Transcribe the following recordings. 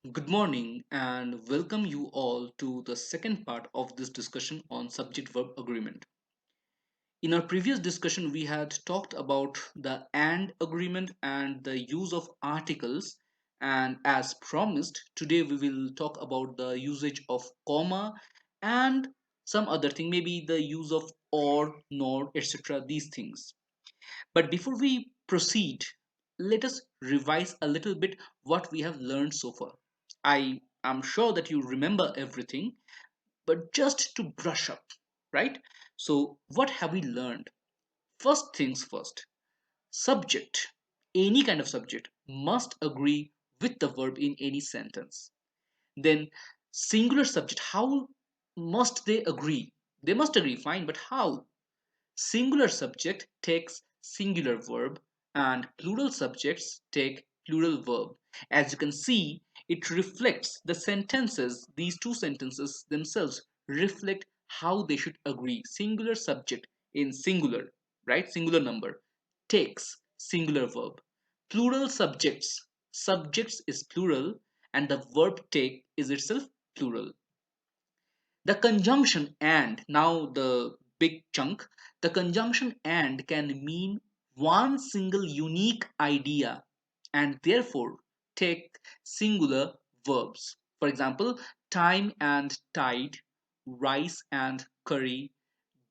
Good morning and welcome you all to the second part of this discussion on subject-verb agreement. In our previous discussion, we had talked about the and agreement and the use of articles. And as promised, today we will talk about the usage of comma and some other thing, maybe the use of or, nor, etc. These things. But before we proceed, let us revise a little bit what we have learned so far. I am sure that you remember everything, but just to brush up, right? So, what have we learned? First things first, subject, any kind of subject, must agree with the verb in any sentence. Then, singular subject, how must they agree? They must agree, fine, but how? Singular subject takes singular verb and plural subjects take plural verb. As you can see, it reflects the sentences, these two sentences themselves reflect how they should agree. Singular subject in singular, right? Singular number takes singular verb. Plural subjects, subjects is plural and the verb take is itself plural. The conjunction and, now the big chunk, the conjunction and can mean one single unique idea and therefore take singular verbs. For example, time and tide, rice and curry,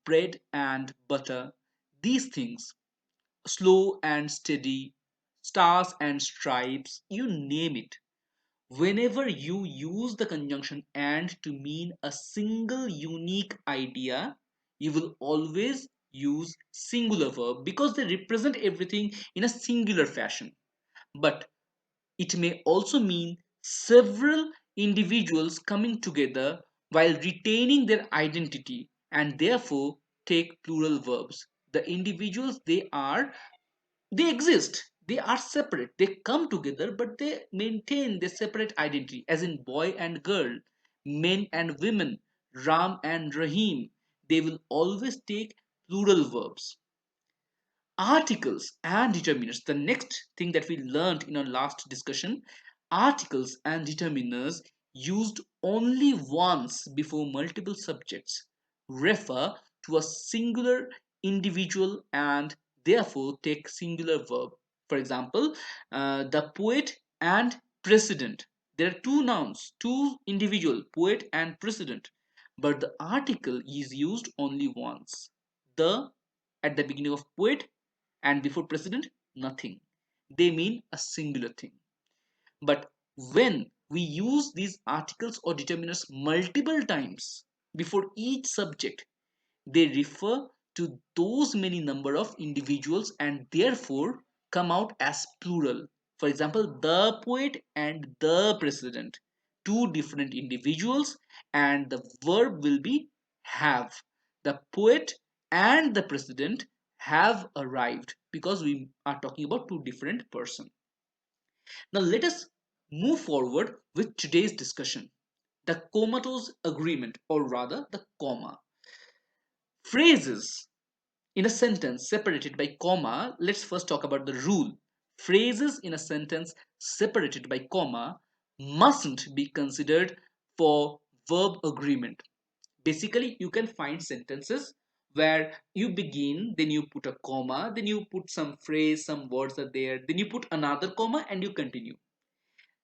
bread and butter. These things, slow and steady, stars and stripes, you name it. Whenever you use the conjunction and to mean a single unique idea, you will always use singular verb because they represent everything in a singular fashion. But it may also mean several individuals coming together while retaining their identity and therefore take plural verbs. The individuals, they exist, they are separate, they come together but they maintain their separate identity, as in boy and girl, men and women, Ram and Rahim. They will always take plural verbs. Articles and determiners, the next thing that we learned in our last discussion, articles and determiners used only once before multiple subjects refer to a singular individual and therefore take singular verb. For example, the poet and president. There are two nouns, two individual, poet and president, but the article is used only once. The at the beginning of poet and before president, nothing. They mean a singular thing. But when we use these articles or determiners multiple times before each subject, they refer to those many number of individuals and therefore come out as plural. For example, the poet and the president, two different individuals, and the verb will be have. The poet and the president have arrived because we are talking about two different persons. Now let us move forward with today's discussion. The comatose agreement, or rather the comma. Phrases in a sentence separated by comma, let's first talk about the rule. Phrases in a sentence separated by comma mustn't be considered for verb agreement. Basically, you can find sentences where you begin, then you put a comma, then you put some phrase, some words are there, then you put another comma and you continue.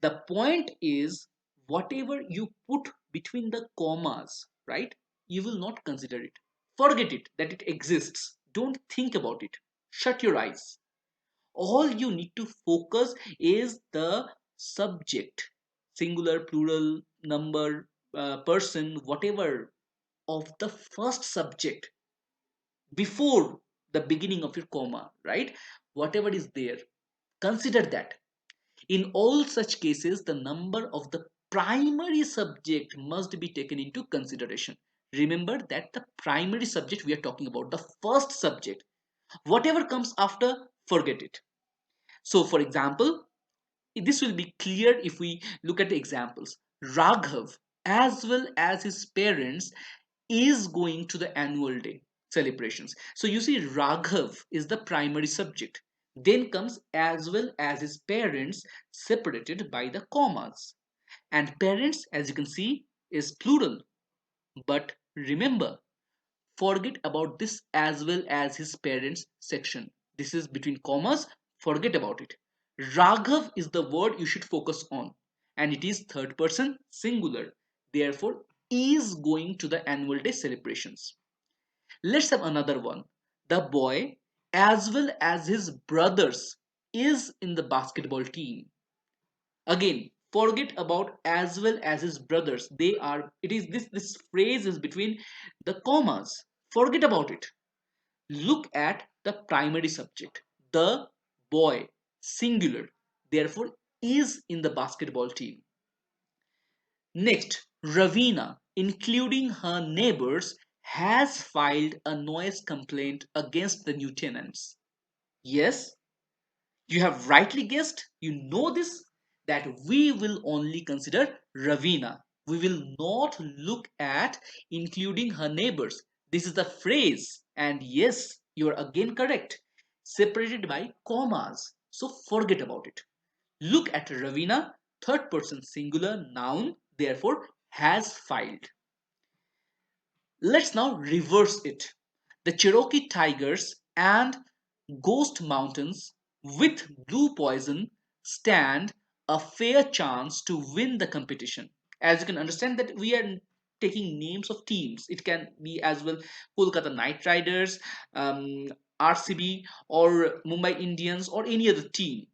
The point is, whatever you put between the commas, right, you will not consider it. Forget it that it exists. Don't think about it. Shut your eyes. All you need to focus is the subject, singular, plural, number, person, whatever, of the first subject before the beginning of your comma, right? Whatever is there, consider that. In all such cases, the number of the primary subject must be taken into consideration. Remember that the primary subject we are talking about, the first subject, whatever comes after, forget it. So, for example, this will be clear if we look at the examples. Raghav, as well as his parents, is going to the annual day celebrations. So you see, Raghav is the primary subject. Then comes as well as his parents, separated by the commas. And parents, as you can see, is plural. But remember, forget about this as well as his parents section. This is between commas, forget about it. Raghav is the word you should focus on, and it is third person singular. Therefore, is going to the annual day celebrations. Let's have another one. The boy, as well as his brothers, is in the basketball team. Again, forget about as well as his brothers. They are, it is this phrase is between the commas. Forget about it. Look at the primary subject. The boy, singular, therefore is in the basketball team. Next, Ravina, including her neighbors, has filed a noise complaint against the new tenants. Yes, you have rightly guessed, you know this, that we will only consider Ravina. We will not look at including her neighbors. This is the phrase, and yes, you are again correct. Separated by commas. So forget about it. Look at Ravina, third person singular noun, therefore has filed. Let's now reverse it. The Cherokee Tigers and Ghost Mountains with Blue Poison stand a fair chance to win the competition. As you can understand that we are taking names of teams. It can be as well Kolkata Knight Riders, RCB or Mumbai Indians or any other team.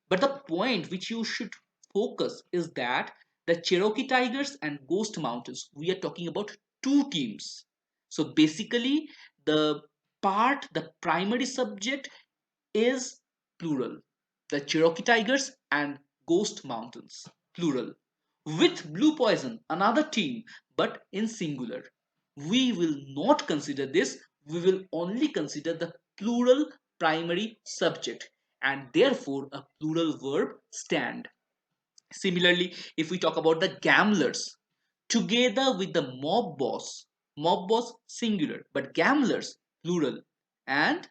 But the point which you should focus is that the Cherokee Tigers and Ghost Mountains, we are talking about two teams. So basically, the primary subject is plural. The Cherokee Tigers and Ghost Mountains, plural. With Blue Poison, another team, but in singular. We will not consider this, we will only consider the plural primary subject and therefore a plural verb stand. Similarly, if we talk about the gamblers, together with the mob boss singular, but gamblers plural, and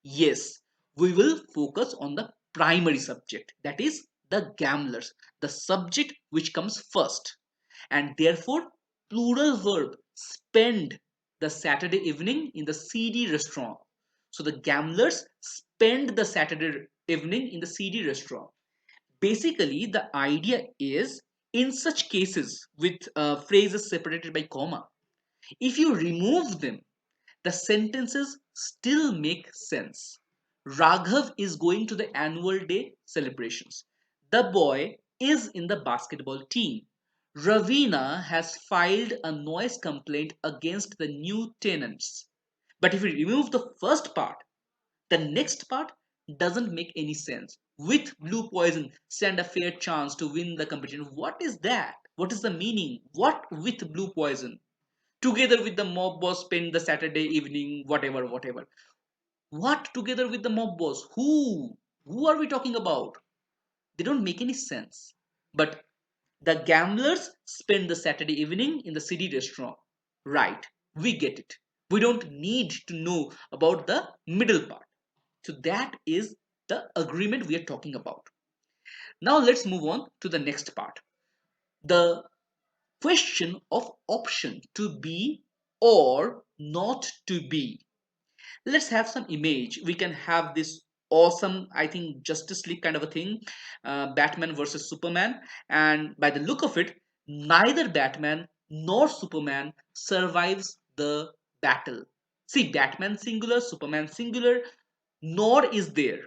yes, we will focus on the primary subject, that is the gamblers, the subject which comes first, and therefore plural verb spend the Saturday evening in the CD restaurant. So the gamblers spend the Saturday evening in the CD restaurant. Basically, the idea is in such cases with phrases separated by comma, if you remove them, the sentences still make sense. Raghav is going to the annual day celebrations. The boy is in the basketball team. Ravina has filed a noise complaint against the new tenants. But if we remove the first part, the next part doesn't make any sense. With Blue Poison, stand a fair chance to win the competition. What is that? What is the meaning? What with Blue Poison? Together with the mob boss spend the Saturday evening, whatever. What together with the mob boss? Who are we talking about? They don't make any sense. But the gamblers spend the Saturday evening in the city restaurant. Right, we get it. We don't need to know about the middle part. So that is the agreement we are talking about. Now let's move on to the next part. The question of option to be or not to be. Let's have some image. We can have this awesome, I think, Justice League kind of a thing, Batman versus Superman, and by the look of it, neither Batman nor Superman survives the battle. See, Batman singular, Superman singular, nor is there.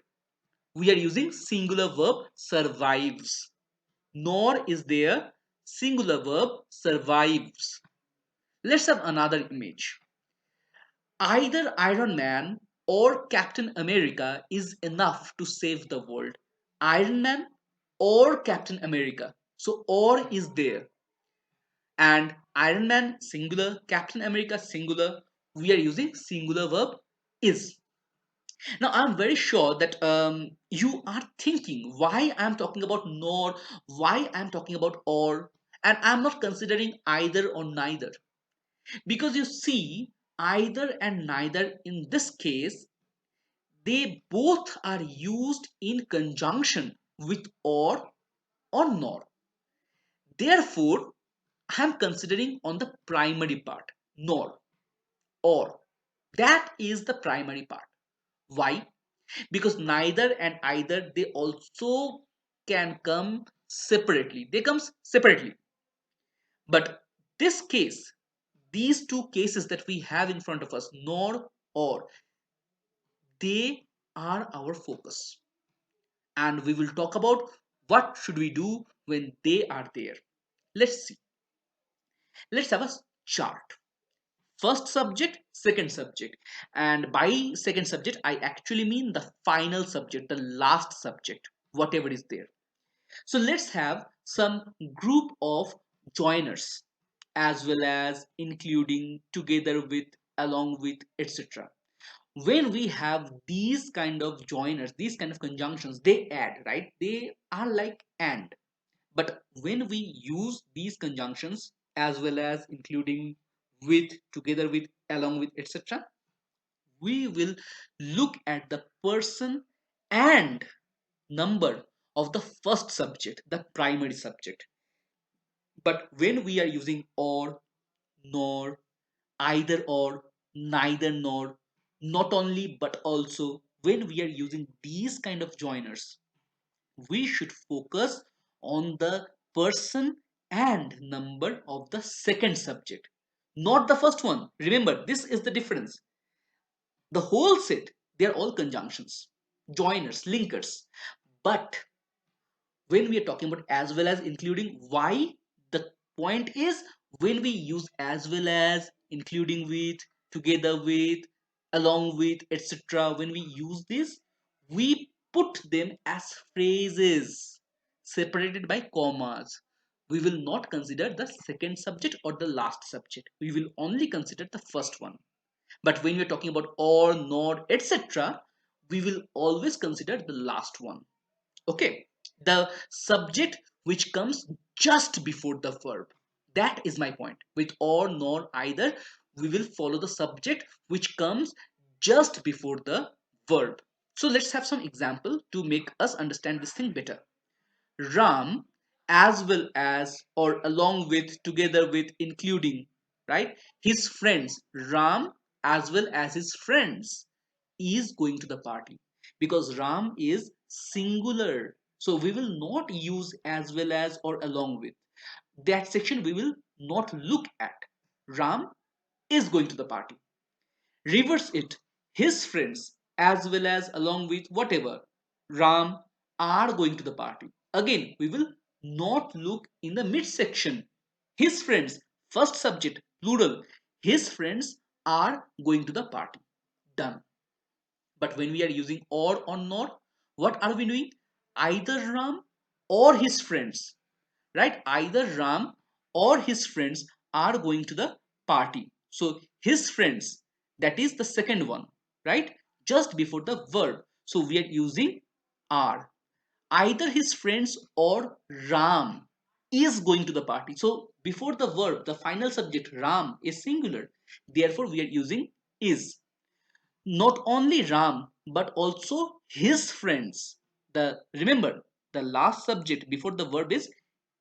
We are using singular verb survives. Nor is there, singular verb survives. Let's have another image. Either Iron Man or Captain America is enough to save the world. Iron Man or Captain America. So or is there. And Iron Man singular, Captain America singular. We are using singular verb is. Now I'm very sure that you are thinking why I'm talking about nor, why I'm talking about or, and I'm not considering either or neither. Because you see, either and neither in this case, they both are used in conjunction with or nor. Therefore, I am considering on the primary part, nor, or. That is the primary part. Why? Because neither and either, they also can come separately. They comes separately. But this case, these two cases that we have in front of us, nor, or, they are our focus. And we will talk about what should we do when they are there. Let's see. Let's have a chart. First subject, second subject. And by second subject, I actually mean the final subject, the last subject, whatever is there. So let's have some group of joiners as well as including, together with, along with, etc. When we have these kind of joiners, these kind of conjunctions, they add, right? They are like and. But when we use these conjunctions as well as including, with, together with, along with, etc., we will look at the person and number of the first subject, the primary subject. But when we are using or, nor, either or, neither nor, not only but also, when we are using these kind of joiners, we should focus on the person and number of the second subject, not the first one. Remember, this is the difference. The whole set, they are all conjunctions, joiners, linkers. But when we are talking about as well as, including, why? The point is, when we use as well as, including with, together with, along with, etc., when we use this, we put them as phrases separated by commas. We will not consider the second subject or the last subject. We will only consider the first one. But when we're talking about or, nor, etc., we will always consider the last one. Okay, the subject which comes just before the verb. That is my point. With or, nor, either, we will follow the subject which comes just before the verb. So let's have some example to make us understand this thing better. Ram, as well as, or along with, together with, including, right? His friends. Ram as well as his friends is going to the party, because Ram is singular. So we will not use as well as or along with. That section we will not look at. Ram is going to the party. Reverse it. His friends as well as, along with, whatever, Ram, are going to the party. Again, we will not look in the midsection. His friends, first subject, plural. His friends are going to the party. Done. But when we are using or not, what are we doing? Either Ram or his friends, right? Either Ram or his friends are going to the party. So his friends, that is the second one, right? Just before the verb. So we are using are. Either his friends or Ram is going to the party. So before the verb, the final subject Ram is singular. Therefore, we are using is. Not only Ram, but also his friends. The remember, the last subject before the verb is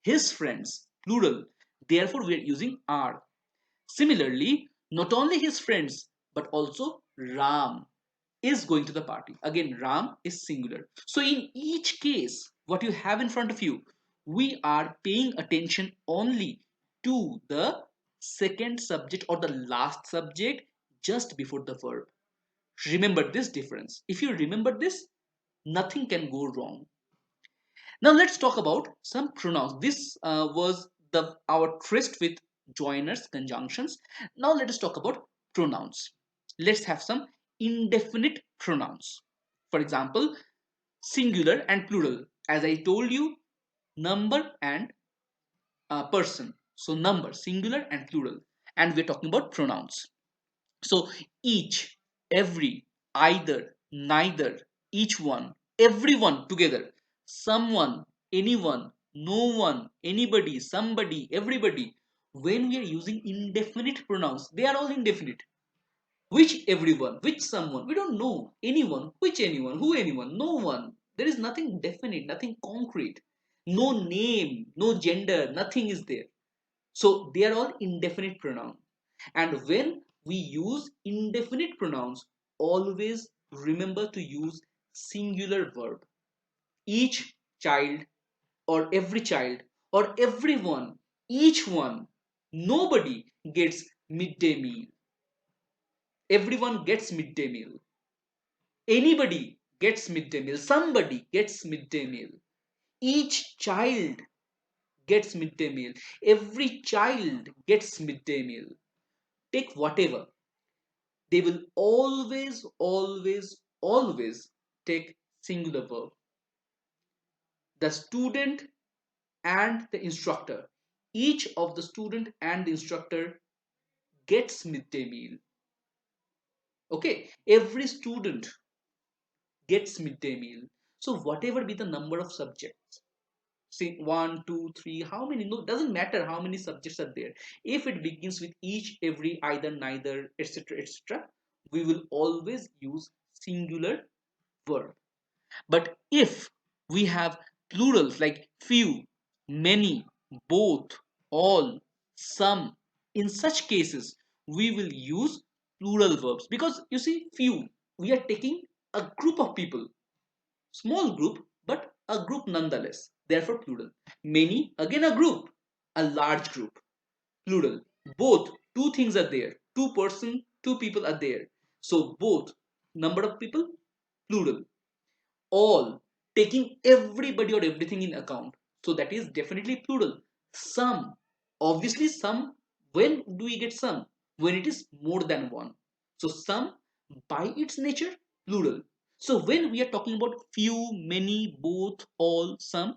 his friends, plural. Therefore, we are using are. Similarly, not only his friends, but also Ram is going to the party. Again, Ram is singular. So in each case, what you have in front of you, we are paying attention only to the second subject or the last subject just before the verb. Remember this difference. If you remember this, nothing can go wrong. Now let's talk about some pronouns. This was the our tryst with joiners, conjunctions. Now let us talk about pronouns. Let's have some indefinite pronouns. For example, singular and plural. As I told you, number and person. So number, singular and plural. And we're talking about pronouns. So each, every, either, neither, each one, everyone together, someone, anyone, no one, anybody, somebody, everybody. When we are using indefinite pronouns, they are all indefinite. Which everyone, which someone, we don't know. Anyone, which anyone, who anyone, no one. There is nothing definite, nothing concrete. no name, no gender, nothing is there. So they are all indefinite pronoun. And when we use indefinite pronouns, always remember to use singular verb. Each child, or every child, or everyone, each one, nobody gets midday meal. Everyone gets midday meal. Anybody gets midday meal. Somebody gets midday meal. Each child gets midday meal. Every child gets midday meal. Take whatever. They will always, always, always take singular verb. The student and the instructor. Each of the student and the instructor gets midday meal. Okay, every student gets midday meal. So whatever be the number of subjects, say one, two, three, how many? No, doesn't matter how many subjects are there. If it begins with each, every, either, neither, etc., etc., we will always use singular verb. But if we have plurals like few, many, both, all, some, in such cases, we will use plural verbs. Because you see, few, we are taking a group of people, small group, but a group nonetheless, therefore plural. Many, again a group, a large group, plural. Both, two things are there, two people are there. So both, number of people, plural. All, taking everybody or everything in account, so that is definitely plural. Some, obviously some, when do we get some? When it is more than one. So some, by its nature, plural. So when we are talking about few, many, both, all, some,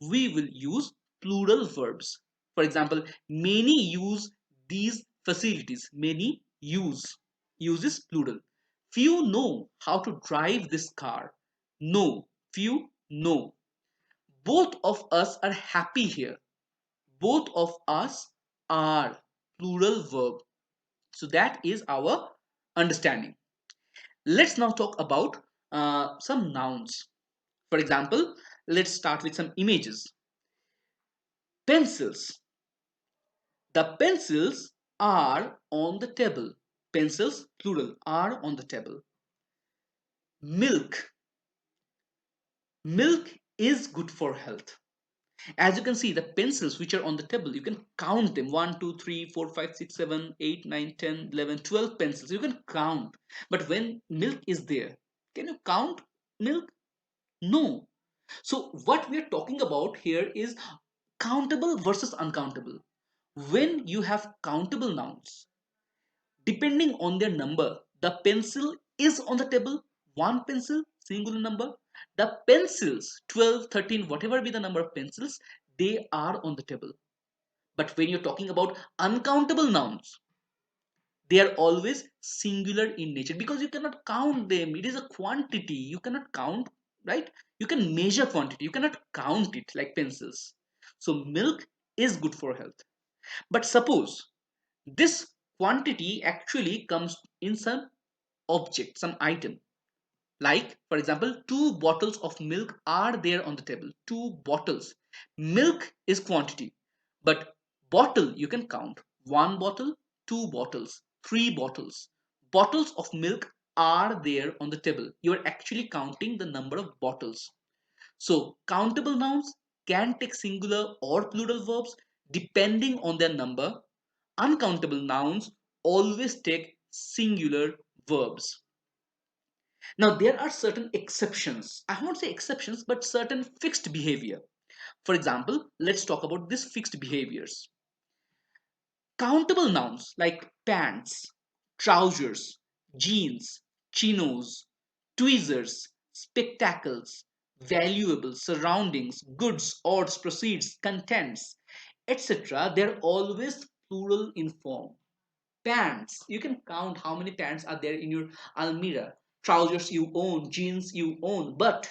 we will use plural verbs. For example, many use these facilities. Many use is plural. Few know how to drive this car. No, few, no. Both of us are happy here. Both of us are, plural verb. So that is our understanding. Let's now talk about some nouns. For example, let's start with some images. Pencils. The pencils are on the table. Pencils, plural, are on the table. Milk. Milk is good for health. As you can see, the pencils which are on the table, you can count them: 1, 2, 3, 4, 5, 6, 7, 8, 9, 10, 11, 12 pencils. You can count. But when milk is there, can you count milk? No. So what we are talking about here is countable versus uncountable. When you have countable nouns, depending on their number, the pencil is on the table. One pencil, singular number. The pencils, 12, 13, whatever be the number of pencils, they are on the table. But when you're talking about uncountable nouns, they are always singular in nature, because you cannot count them. It is a quantity. You cannot count, right? You can measure quantity. You cannot count it like pencils. So milk is good for health. But suppose this quantity actually comes in some object, some item. Like, for example, 2 bottles of milk are there on the table. 2 bottles. Milk is quantity, but bottle you can count. 1 bottle, 2 bottles, 3 bottles. Bottles of milk are there on the table. You are actually counting the number of bottles. So, countable nouns can take singular or plural verbs depending on their number. Uncountable nouns always take singular verbs. Now, there are certain exceptions. I won't say exceptions, but certain fixed behavior. For example, let's talk about these fixed behaviors. Countable nouns like pants, trousers, jeans, chinos, tweezers, spectacles, valuables, surroundings, goods, odds, proceeds, contents, etc., they're always plural in form. Pants, you can count how many pants are there in your almirah. Trousers you own, jeans you own, but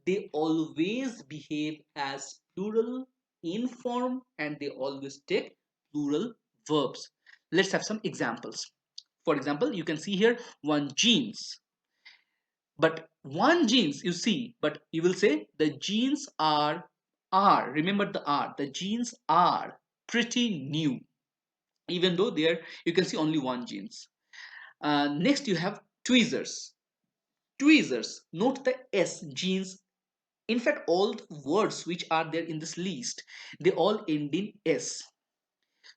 they always behave as plural in form, and they always take plural verbs. Let's have some examples. For example, you can see here one jeans, but one jeans you see, but you will say the jeans are are, remember the are, the jeans are pretty new, even though there you can see only one jeans. Next you have tweezers. Tweezers, note the s, jeans. In fact, all the words which are there in this list, they all end in s.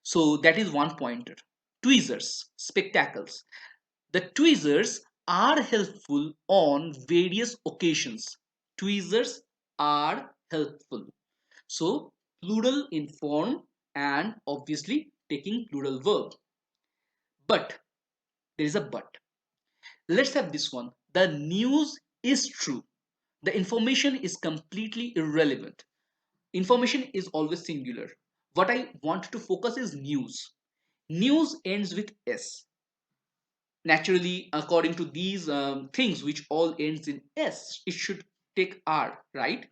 So that is one pointer. Tweezers, spectacles. The tweezers are helpful on various occasions. Tweezers are helpful. So plural in form and obviously taking plural verb. But there is a but. Let's have this one. The news is true. The information is completely irrelevant. Information is always singular. What I want to focus is news. News ends with S. Naturally, according to these things which all ends in S, it should take R, right?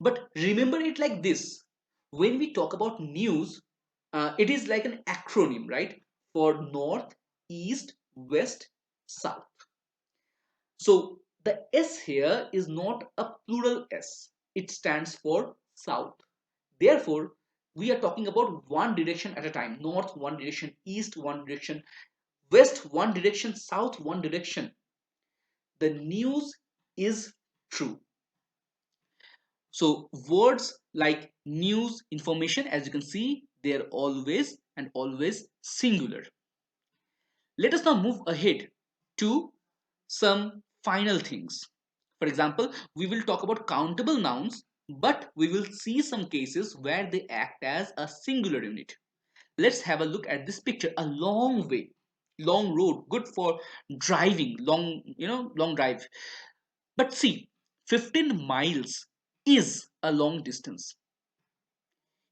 But remember it like this. When we talk about news, it is like an acronym, right? For North, East, West, South. So the S here is not a plural S. It stands for South. Therefore, we are talking about one direction at a time. North, one direction. East, one direction. West, one direction. South, one direction. The news is true. So words like news, information, as you can see, they are always and always singular. Let us now move ahead to some final things. For example, we will talk about countable nouns, but we will see some cases where they act as a singular unit. Let's have a look at this picture. A long way, long road, good for driving, long, long drive. But see, 15 miles is a long distance.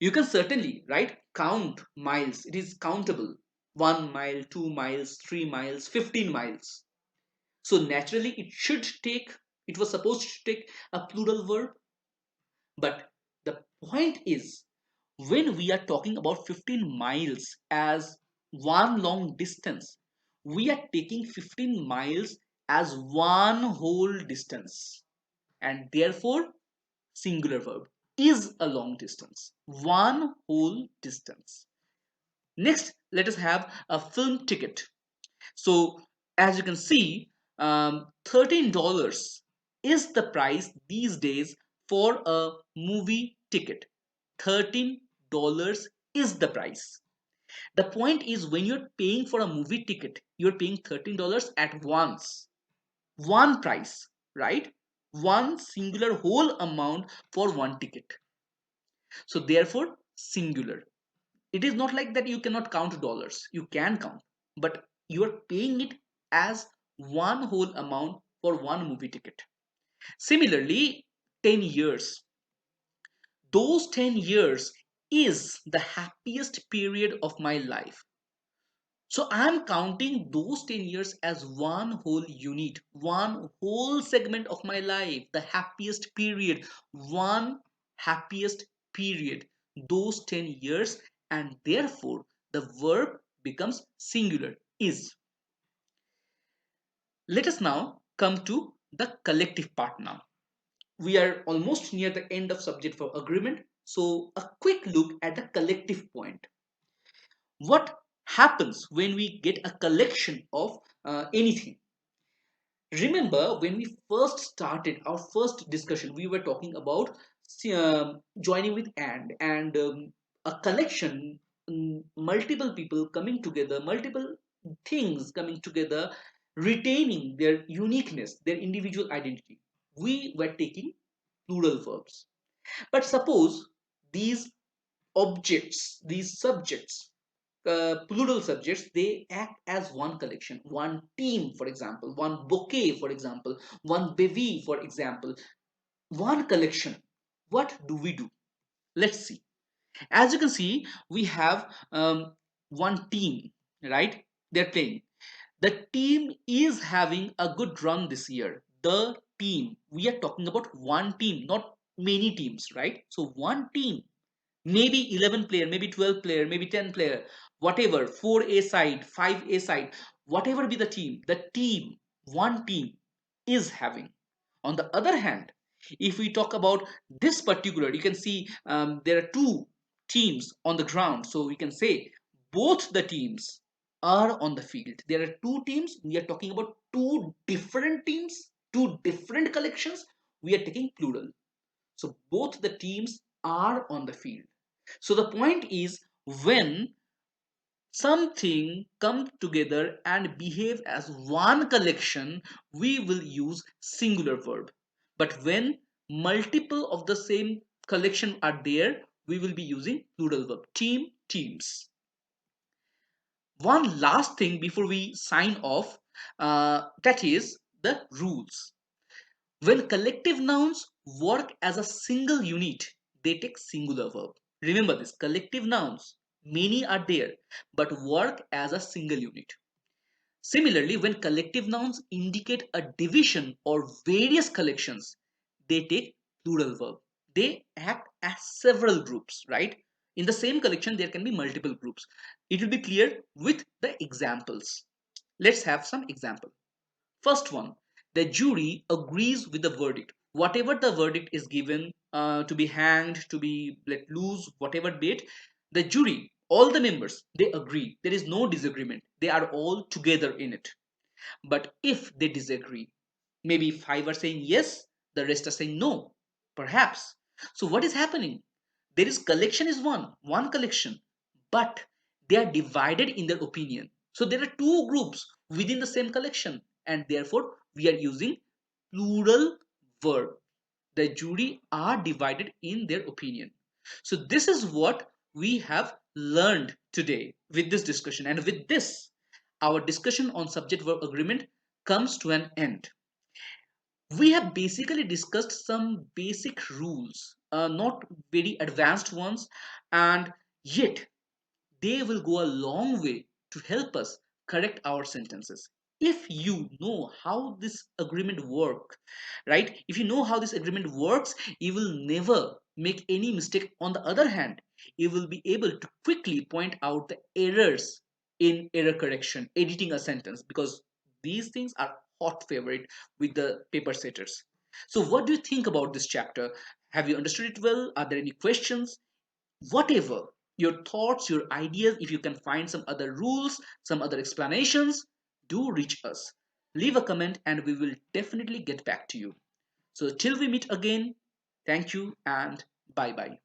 You can certainly, right, count miles. It is countable. 1 mile, 2 miles, 3 miles, 15 miles. So naturally it was supposed to take a plural verb. But the point is, when we are talking about 15 miles as one long distance, we are taking 15 miles as one whole distance. And therefore, singular verb is a long distance, one whole distance. Next, let us have a film ticket. So as you can see, $13 is the price these days for a movie ticket. $13 is the price. The point is, when you're paying for a movie ticket, you're paying $13 at once. One price, right? One singular whole amount for one ticket. So therefore, singular. It is not like that you cannot count dollars. You can count, but you are paying it as one whole amount for one movie ticket. Similarly, 10 years. Those 10 years is the happiest period of my life. So I'm counting those 10 years as one whole unit, one whole segment of my life, the happiest period, one happiest period, those 10 years, and therefore the verb becomes singular, is. Let us now come to the collective part now. We are almost near the end of subject-verb agreement, so a quick look at the collective point. What happens when we get a collection of anything? Remember, when we first started our first discussion, we were talking about joining with and a collection, multiple people coming together, multiple things coming together, retaining their uniqueness, their individual identity. We were taking plural verbs. But suppose these objects, these subjects, plural subjects, they act as one collection, one team, for example, one bouquet, for example, one bevy, for example, one collection. What do we do? Let's see. As you can see, we have one team, right? They're playing. The team is having a good run this year. The team, we are talking about one team, not many teams, right? So one team, maybe 11 player, maybe 12 player, maybe 10 player, whatever, 4A side, 5A side, whatever be the team, one team is having. On the other hand, If we talk about this particular, you can see there are two teams on the ground. So we can say both the teams are on the field. There are two teams. We are talking about two different teams, two different collections. We are taking plural. So both the teams are on the field. So the point is, when something come together and behave as one collection, we will use singular verb. But when multiple of the same collection are there, we will be using plural verb. Team, teams. One last thing before we sign off, that is the rules. When collective nouns work as a single unit, they take singular verb. Remember this, collective nouns, many are there, but work as a single unit. Similarly, when collective nouns indicate a division or various collections, they take plural verb. They act as several groups, right? In the same collection, there can be multiple groups. It will be clear with the examples. Let's have some example. First one, the jury agrees with the verdict. Whatever the verdict is given, to be hanged, to be let loose, whatever date, the jury, all the members, they agree. There is no disagreement. They are all together in it. But if they disagree, maybe five are saying yes, the rest are saying no, perhaps. So what is happening? There is collection is one collection, but they are divided in their opinion. So there are two groups within the same collection, and therefore we are using plural verb. The jury are divided in their opinion. So this is what we have learned today with this discussion, and with this our discussion on subject verb agreement comes to an end. We have basically discussed some basic rules, not very advanced ones, and yet they will go a long way to help us correct our sentences. If you know how this agreement work, right? If you know how this agreement works, you will never make any mistake. On the other hand, you will be able to quickly point out the errors in error correction, editing a sentence, because these things are hot favorite with the paper setters. So what do you think about this chapter? Have you understood it well? Are there any questions? Whatever your thoughts, your ideas, if you can find some other rules, some other explanations, do reach us. Leave a comment and we will definitely get back to you. So till we meet again, thank you and bye bye.